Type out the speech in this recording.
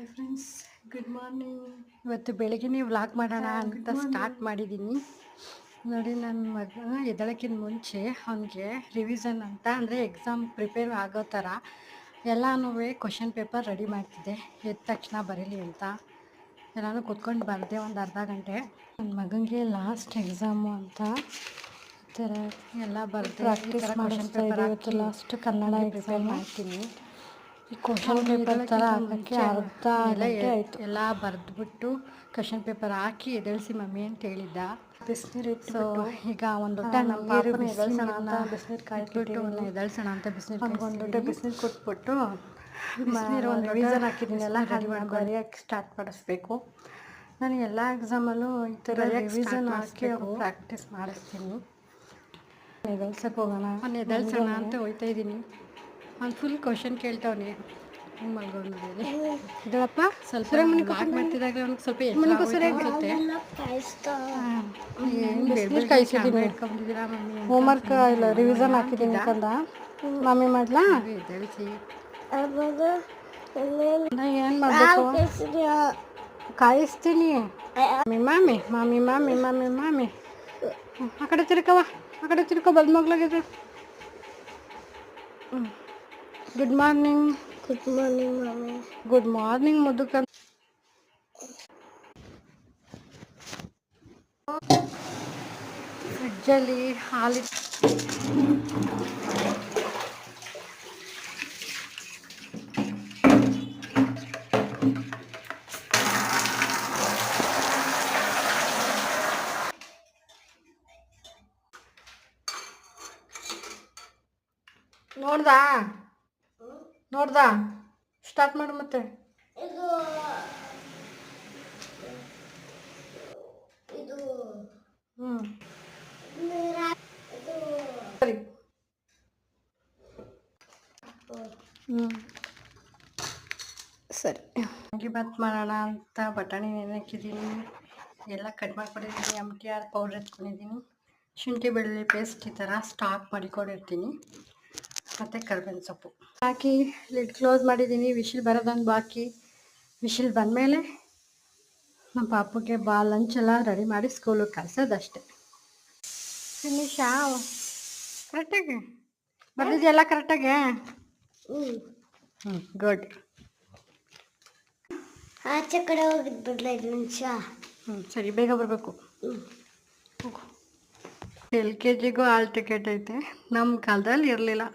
Hi friends, good morning. ಇವತ್ತು ಬೆಳಗ್ಗೆ vlog ಮಾಡೋಣ ಅಂತ ಸ್ಟಾರ್ಟ್ ಮಾಡಿದ್ದೀನಿ. ನೋಡಿ, ನನ್ನ ಮಗ ಎದ್ದೇಳೋಕ್ಕಿಂತ ಮುಂಚೆ ಅವನಿಗೆ ರಿವಿಷನ್ ಅಂತ ಅಂದರೆ ಎಕ್ಸಾಮ್ ಪ್ರಿಪೇರ್ ಆಗೋ ಥರ ಎಲ್ಲನೂ ಕ್ವಶನ್ ಪೇಪರ್ ರೆಡಿ ಮಾಡ್ತಿದ್ದೆ. ಎದ್ದ ತಕ್ಷಣ ಬರೀಲಿ ಅಂತ ಎಲ್ಲನೂ ಕೂತ್ಕೊಂಡು ಬರೆದೆ ಒಂದು ಅರ್ಧ ಗಂಟೆ. ನನ್ನ ಮಗನಿಗೆ ಲಾಸ್ಟ್ ಎಕ್ಸಾಮು ಅಂತ ಈ ಥರ ಎಲ್ಲ ಬರೆದು ಪ್ರಾಕ್ಟೀಸ್ ಕ್ವಶನ್ ಪೇಪರ್ ಇವತ್ತು ಲಾಸ್ಟ್ ಕನ್ನಡ ಪ್ರಿಪೇರ್ ಮಾಡ್ತೀನಿ. ಈ ಕ್ವಶನ್ ಪೇಪರ್ ಥರ ಹಾಕೋಕ್ಕೆ ಅರ್ಧ ಗಂಟೆ ಆಯಿತು. ಎಲ್ಲ ಬರೆದ್ಬಿಟ್ಟು ಕ್ವಶನ್ ಪೇಪರ್ ಹಾಕಿ ಎದ್ದೇಳಿಸಿ ಮಮ್ಮಿ ಅಂತ ಹೇಳಿದ್ದ. ಬಿಸಿನೀರು ಇಟ್ಟು ಈಗ ಒಂದು ಲೋಟ ನಮ್ಮ ಪಾಪನ ಎದ್ದೇಳ್ಸೋಣ ಅಂತ ಬಿಸಿನೀರು ಕಾಯ್ಬಿಟ್ಟು ಎದ್ದೇಳ್ಸೋಣ ಅಂತ ಒಂದು ಲೋಟ ಬಿಸಿನೀರು ಕೊಟ್ಬಿಟ್ಟು ಬಿಸಿನೀರು ಒಂದು ರಿವಿಷನ್ ಹಾಕಿದ್ದೀನಿ. ಎಲ್ಲ ರೆಡಿ ಮಾಡಿ ಬರೆಯೋಕ್ಕೆ ಸ್ಟಾರ್ಟ್ ಮಾಡಿಸ್ಬೇಕು. ನಾನು ಎಲ್ಲ ಎಕ್ಸಾಮಲ್ಲೂ ಈ ಥರ ರಿವಿಷನ್ ಹಾಕಿ ಪ್ರಾಕ್ಟೀಸ್ ಮಾಡಿಸ್ತೀನಿ. ಎದ್ದೇಳ್ಸಕ್ಕೆ ಹೋಗೋಣ, ನಾನು ಎದ್ದೇಳ್ಸೋಣ ಅಂತ ಹೋಗ್ತಾ ಇದ್ದೀನಿ. ಅವ್ನು ಫುಲ್ ಕ್ವಶನ್ ಕೇಳ್ತಾವನೆ. ಹಿಂಗೆ ಮಲ್ಗೊಂಡಿದ್ದೀನಿ. ಇದಳಪ್ಪ ಸ್ವಲ್ಪ ಬ್ಲಾಗ್ ಮಾಡ್ತಿದ್ದಾಗ ಅವ್ನಿಗೆ ಸ್ವಲ್ಪ ಅನಿಸುತ್ತೆ. ಬಿಸಿನೀರು ಕಾಯಿಸಿದ್ದೀನಿ. ಇಟ್ಕೊಂಡಿದ್ದೀರಾ ಮಮ್ಮಿ? ಹೋಮ್ವರ್ಕ್ ಇಲ್ಲ, ರಿವಿಷನ್ ಹಾಕಿದ್ದೀನಿ ಕಂದ. ಮಮ್ಮಿ ಮಾಡ್ಲಾ? ಎದ್ದೇಳಿಸಿ ಏನು ಮಾಡಬೇಕು? ಕಾಯಿಸ್ತೀನಿ. ಮಾಮಿ ಮಾಮಿ ಮಾಮಿ ಮಾಮಿ ಮಾಮಿ ಆ ಕಡೆ ತಿರ್ಕವ, ಆ ಕಡೆ ತಿರ್ಕೊ. ಬದ್ ಮಗ್ಲಾಗಿದ್ರು. Good morning. Good morning mummy. Good morning ಮುದುಕ. ಫ್ರಿಡ್ಜಲ್ಲಿ ಹಾಲು ನೋಡ್ದಾ ಸ್ಟಾರ್ಟ್ ಮಾಡು ಮತ್ತೆ. ಸರಿ. ಸರಿ, ವಾಂಗಿಬಾತ್ ಮಾಡೋಣ ಅಂತ ಬಟಾಣಿ ನೆನೆಕ್ಕಿದ್ದೀನಿ. ಎಲ್ಲ ಕಟ್ ಮಾಡ್ಕೊಂಡಿದ್ದೀನಿ. MTR ಪೌಡ್ರ್ ಎತ್ಕೊಂಡಿದ್ದೀನಿ. ಶುಂಠಿ ಬೆಳ್ಳುಳ್ಳಿ ಪೇಸ್ಟ್ ಈ ಥರ ಸ್ಟಾಕ್ ಮಾಡಿಕೊಂಡಿರ್ತೀನಿ. ಮತ್ತು ಕರಿಬೇವಿನ ಸೊಪ್ಪು ಹಾಕಿ ಲಿಡ್ ಕ್ಲೋಸ್ ಮಾಡಿದ್ದೀನಿ. ವಿಶಿಲ್ ಬರೋದೊಂದು ಬಾಕಿ. ವಿಶಿಲ್ ಬಂದಮೇಲೆ ನಮ್ಮ ಪಾಪುಗೆ ಲಂಚೆಲ್ಲ ರೆಡಿ ಮಾಡಿ ಸ್ಕೂಲಿಗೆ ಕಳ್ಸೋದಷ್ಟೆ. ಫಿನಿಶಾ? ಕರೆಕ್ಟಾಗಿ ಬರ್ದಿದೆಯಲ್ಲ? ಕರೆಕ್ಟಾಗಿ? ಗುಡ್. ಆಚೆ ಕಡೆ ಹೋಗಿದ್ದು ಬರಲ 5 ನಿಮಿಷ. ಸರಿ, ಬೇಗ ಬರಬೇಕು. LKGಗೂ ಹಾಲ್ ಟಿಕೆಟ್ ಐತೆ. ನಮ್ಮ ಕಾಲದಲ್ಲಿ ಇರಲಿಲ್ಲ.